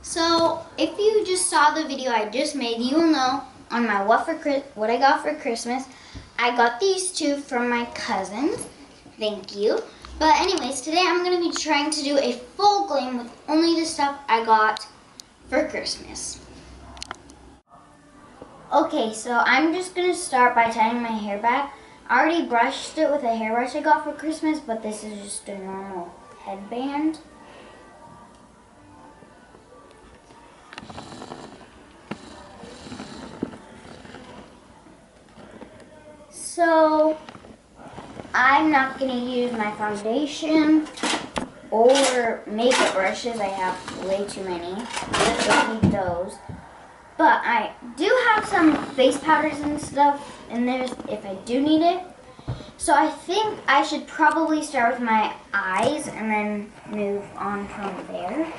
So if you just saw the video I just made, you will know on my what I got for Christmas. I got these two from my cousins. Thank you. But anyways, today I'm going to be trying to do a full glam with only the stuff I got for Christmas. Okay, so I'm just going to start by tying my hair back. I already brushed it with a hairbrush I got for Christmas, but this is just a normal headband. So, I'm not going to use my foundation or makeup brushes. I have way too many. I don't need those. But I do have some face powders and stuff in there if I do need it. So I think I should probably start with my eyes and then move on from there.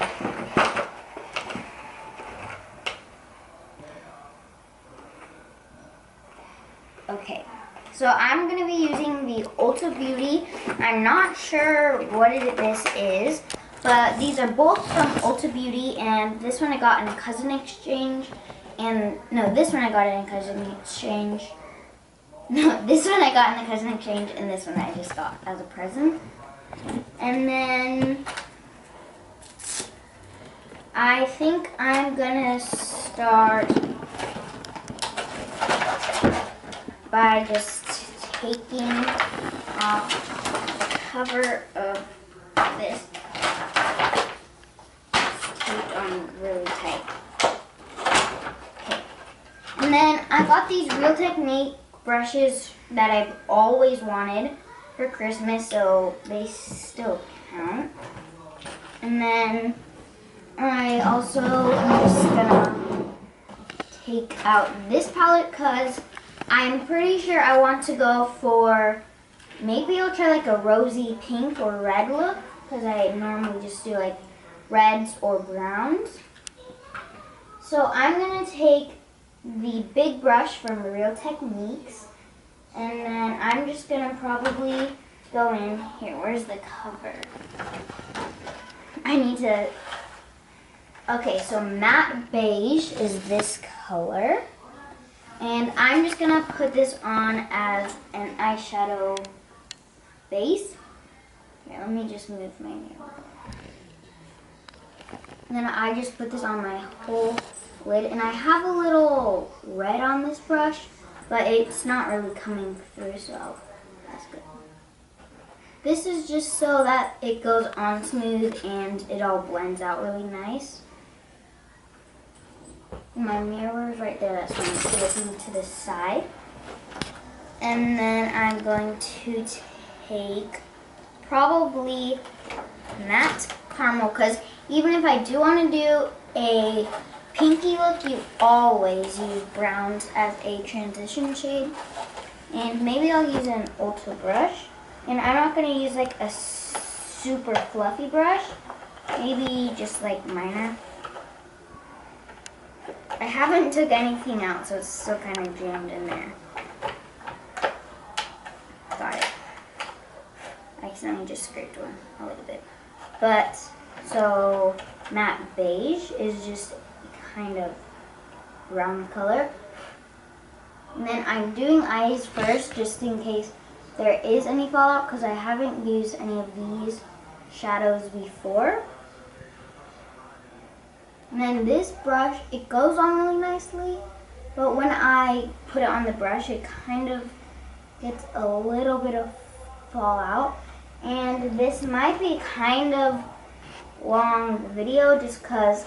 Okay. So I'm going to be using the Ulta Beauty. I'm not sure what this is, but these are both from Ulta Beauty, and this one I got in a cousin exchange, and no, this one I got in a cousin exchange. No, this one I got in the cousin exchange, and this one I just got as a present. And then I think I'm going to start by just taking off the cover of this. It's taped on really tight. Okay. And then I got these Real Technique brushes that I've always wanted for Christmas, so they still count. And then I also am just gonna take out this palette because I'm pretty sure I want to go for, maybe I'll try like a rosy pink or red look, because I normally just do like reds or browns. So I'm going to take the big brush from Real Techniques, and then I'm just going to probably go in here. Where's the cover? I need to, okay, so matte beige is this color. And I'm just going to put this on as an eyeshadow base. Here, let me just move my mirror. And then I just put this on my whole lid. And I have a little red on this brush, but it's not really coming through, so that's good. This is just so that it goes on smooth and it all blends out really nice. My mirror is right there, that's why I'm flipping to the side. And then I'm going to take probably matte caramel, because even if I do want to do a pinky look, you always use browns as a transition shade. And maybe I'll use an Ulta brush. And I'm not going to use like a super fluffy brush, maybe just like minor. I haven't took anything out, so it's still kind of jammed in there. Got it. I accidentally just scraped one a little bit. But, so matte beige is just kind of brown color. And then I'm doing eyes first, just in case there is any fallout, because I haven't used any of these shadows before. And then this brush, it goes on really nicely, but when I put it on the brush, it kind of gets a little bit of fallout. And this might be kind of long video just because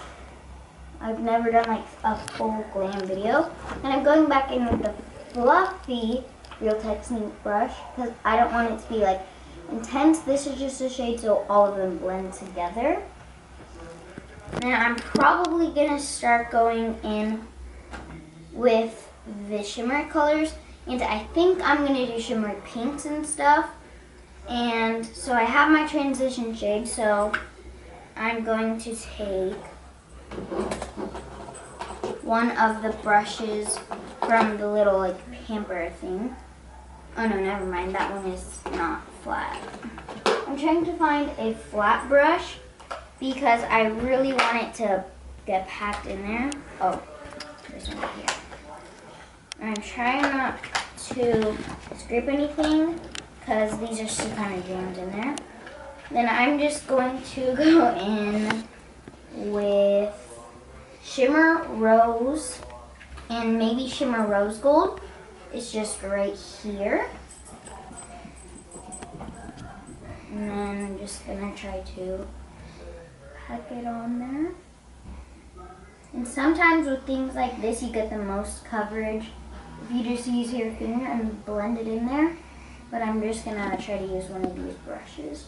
I've never done like a full glam video. And I'm going back in with the fluffy Real Technique brush because I don't want it to be like intense. This is just a shade so all of them blend together. Then I'm probably going to start going in with the shimmer colors. And I think I'm going to do shimmer pinks and stuff. And so I have my transition shade. So I'm going to take one of the brushes from the little like pamper thing. Oh no, never mind. That one is not flat. I'm trying to find a flat brush because I really want it to get packed in there. Oh, there's one right here. I'm trying not to scrape anything because these are still kind of jammed in there. Then I'm just going to go in with Shimmer Rose and maybe Shimmer Rose Gold. It's just right here. And then I'm just gonna try to pack it on there. And sometimes with things like this, you get the most coverage if you just use your finger and blend it in there. But I'm just gonna try to use one of these brushes.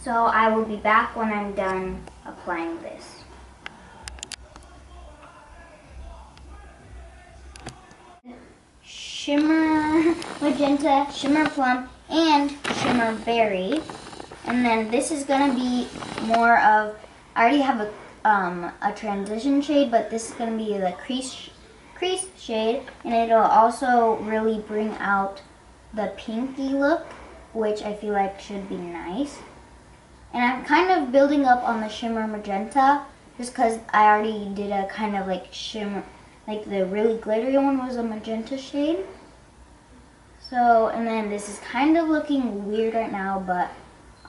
So I will be back when I'm done applying this. Shimmer Magenta, Shimmer Plum, and Shimmer Berry. And then this is gonna be more of, I already have a transition shade, but this is gonna be the crease shade, and it'll also really bring out the pinky look, which I feel like should be nice. And I'm kind of building up on the Shimmer Magenta just because I already did a kind of like shimmer, like the really glittery one was a magenta shade. So, and then this is kind of looking weird right now, but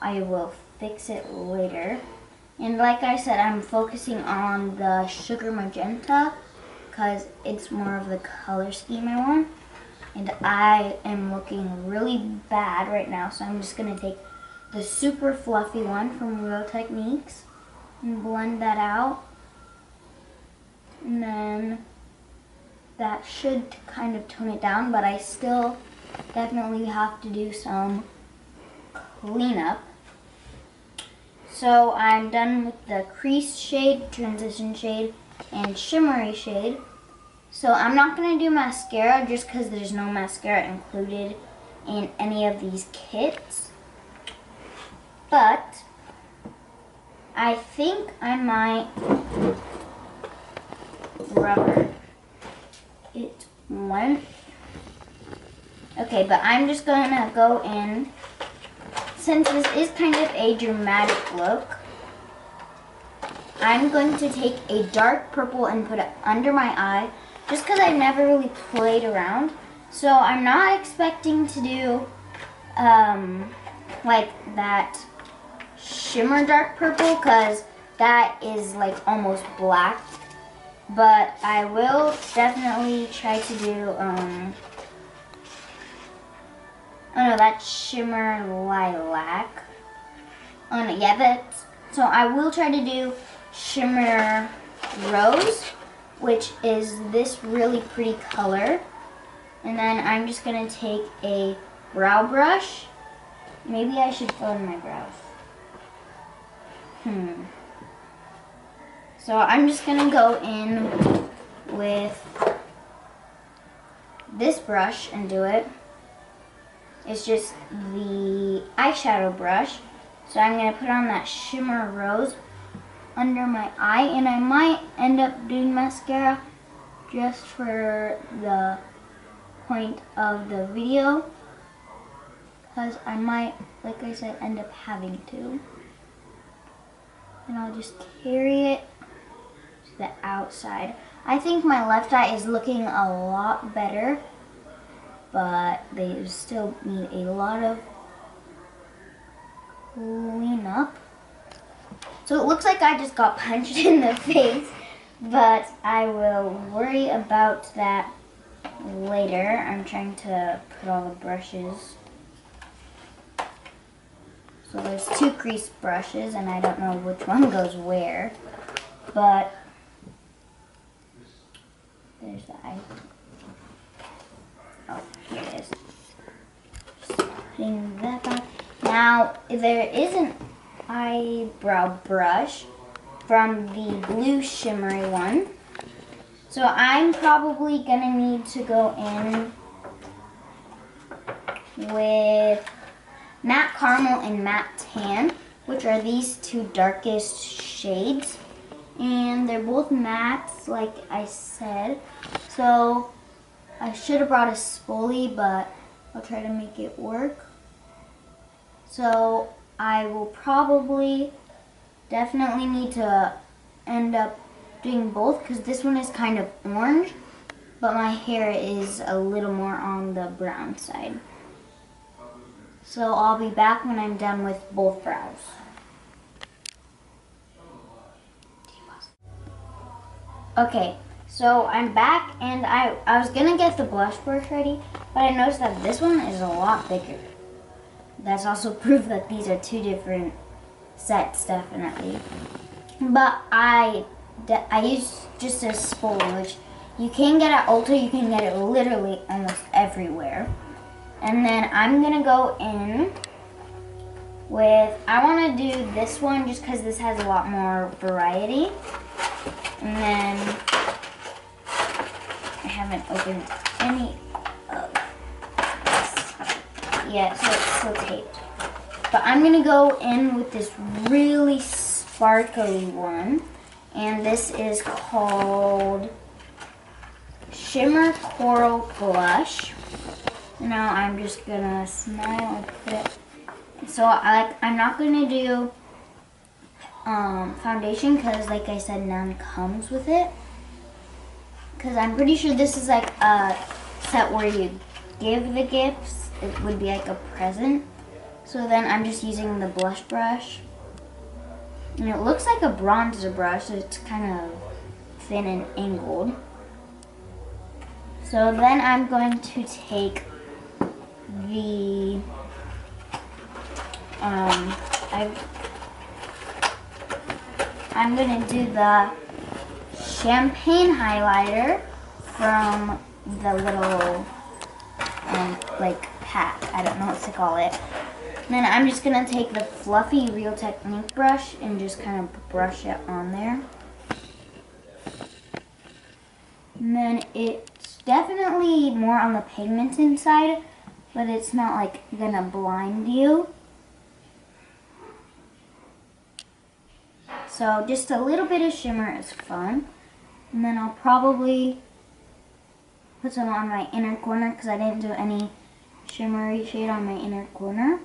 I will fix it later. And like I said, I'm focusing on the Sugar Magenta because it's more of the color scheme I want. And I am looking really bad right now, so I'm just going to take the super fluffy one from Real Techniques and blend that out. And then that should kind of tone it down, but I still definitely have to do some cleanup. So I'm done with the crease shade, transition shade, and shimmery shade. So I'm not going to do mascara just because there's no mascara included in any of these kits. But I think I might rubber it one. Okay, but I'm just going to go in. Since this is kind of a dramatic look, I'm going to take a dark purple and put it under my eye, just because I've never really played around. So I'm not expecting to do like that shimmer dark purple, because that is like almost black. But I will definitely try to do, oh no, that's shimmer lilac. Oh no, yeah, that's, so I will try to do shimmer rose, which is this really pretty color. And then I'm just gonna take a brow brush. Maybe I should fill in my brows. So I'm just gonna go in with this brush and do it. It's just the eyeshadow brush. So I'm gonna put on that shimmer rose under my eye, and I might end up doing mascara just for the point of the video, because I might, like I said, end up having to. And I'll just carry it to the outside. I think my left eye is looking a lot better, but they still need a lot of cleanup. So it looks like I just got punched in the face, but I will worry about that later. I'm trying to put all the brushes. So there's two crease brushes, and I don't know which one goes where, but there's the eye. Oh, here it is. Just putting that back. Now, there is an eyebrow brush from the blue shimmery one. So I'm probably gonna need to go in with Matte Caramel and Matte Tan, which are these two darkest shades. And they're both mattes, like I said. So I should have brought a spoolie, but I'll try to make it work. So I will probably definitely need to end up doing both because this one is kind of orange, but my hair is a little more on the brown side. So I'll be back when I'm done with both brows. Okay, so I'm back and I was gonna get the blush brush ready, but I noticed that this one is a lot bigger. That's also proof that these are two different sets, definitely. But I use just a spool, which you can get at Ulta. You can get it literally almost everywhere. And then I'm gonna go in with, I wanna do this one just because this has a lot more variety. And then I haven't opened any of this yet, so it's still taped. But I'm gonna go in with this really sparkly one. And this is called Shimmer Coral Blush. Now I'm just gonna smile and put it. So I'm not gonna do foundation because, like I said, none comes with it. Because I'm pretty sure this is like a set where you give the gifts. It would be like a present. So then I'm just using the blush brush. And it looks like a bronzer brush, so it's kind of thin and angled. So then I'm going to take the, I'm going to do the champagne highlighter from the little, like pack. I don't know what to call it. Then I'm just going to take the fluffy Real Technique brush and just kind of brush it on there. And then it's definitely more on the pigmented side, but it's not like going to blind you. So just a little bit of shimmer is fun. And then I'll probably put some on my inner corner because I didn't do any shimmery shade on my inner corner.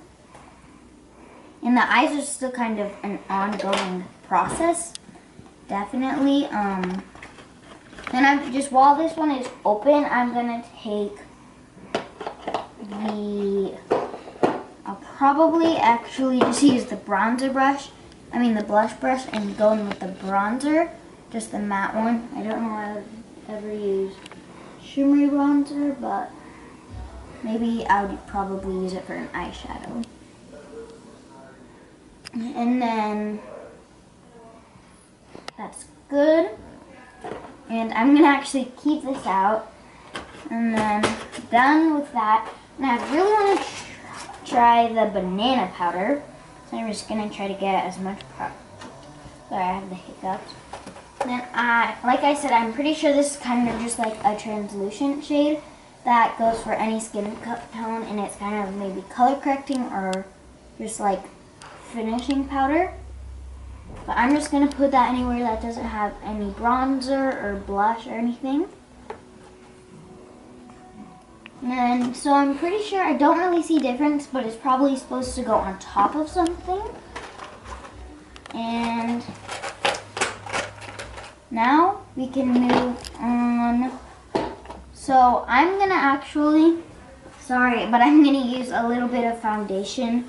And the eyes are still kind of an ongoing process, definitely. Then I'm just, while this one is open, I'm gonna take I'll probably actually just use the bronzer brush, the blush brush, and go in with the bronzer, just the matte one. I don't know if I've ever used shimmery bronzer, but maybe I would probably use it for an eyeshadow. And then that's good. And I'm gonna actually keep this out. And then done with that. And I really want to try the banana powder. So I'm just gonna try to get as much powder. Sorry, I have the hiccups. Then like I said, I'm pretty sure this is kind of just like a translucent shade that goes for any skin tone, and it's kind of maybe color correcting or just like finishing powder. But I'm just going to put that anywhere that doesn't have any bronzer or blush or anything. And so I'm pretty sure, I don't really see difference, but it's probably supposed to go on top of something. And now we can move on. So I'm going to actually, sorry, but I'm going to use a little bit of foundation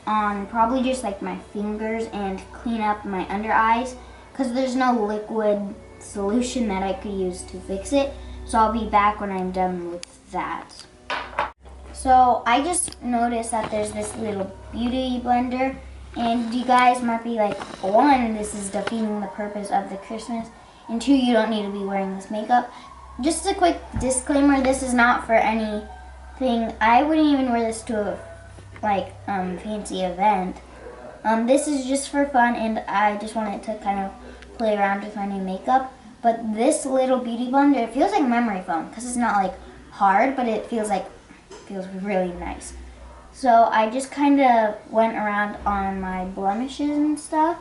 on probably just like my fingers and clean up my under eyes because there's no liquid solution that I could use to fix it. So I'll be back when I'm done with that. So I just noticed that there's this little beauty blender, and you guys might be like, one, this is defeating the purpose of the Christmas, and two, you don't need to be wearing this makeup. Just a quick disclaimer, this is not for anything. I wouldn't even wear this to a fancy event. This is just for fun, and I just wanted to kind of play around with my new makeup. But this little beauty blender, it feels like memory foam because it's not like hard, but it feels really nice. So I just kind of went around on my blemishes and stuff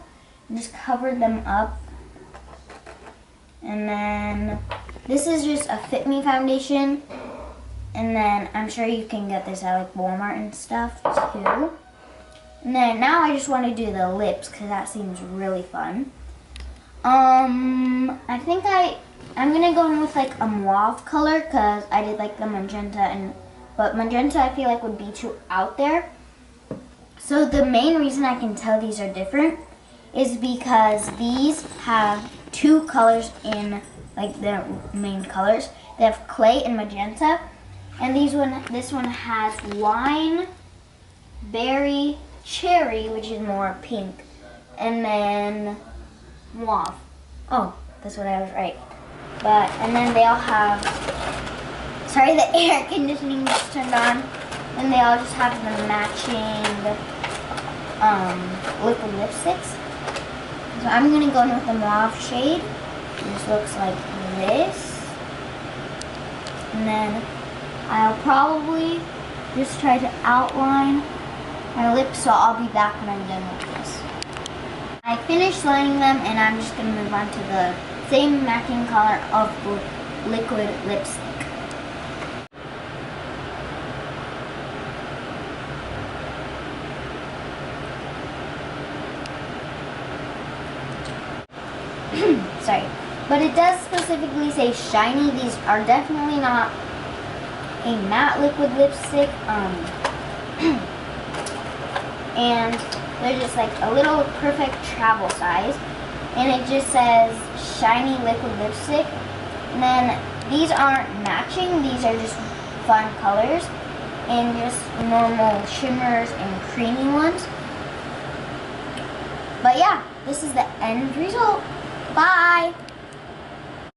and just covered them up. And then this is just a Fit Me foundation. And then I'm sure you can get this at like Walmart and stuff too. And then now I just want to do the lips because that seems really fun. I think I'm gonna go in with like a mauve color because I did like the magenta, but magenta I feel like would be too out there. So the main reason I can tell these are different is because these have two colors in like their main colors. They have clay and magenta, and this one has wine, berry, cherry, which is more pink, and then mauve. Oh, that's what I was right. And then they all have, sorry, the air conditioning just turned on. And they all just have the matching liquid lipsticks. So I'm gonna go in with the mauve shade. This looks like this. And then I'll probably just try to outline my lips, so I'll be back when I'm done with this. I finished lining them, and I'm just gonna move on to the same matching color of liquid lipstick. Sorry, but it does specifically say shiny. These are definitely not a matte liquid lipstick, and they're just like a little perfect travel size, and it just says shiny liquid lipstick. And then these aren't matching, these are just fun colors and just normal shimmers and creamy ones. But yeah, this is the end result. Bye!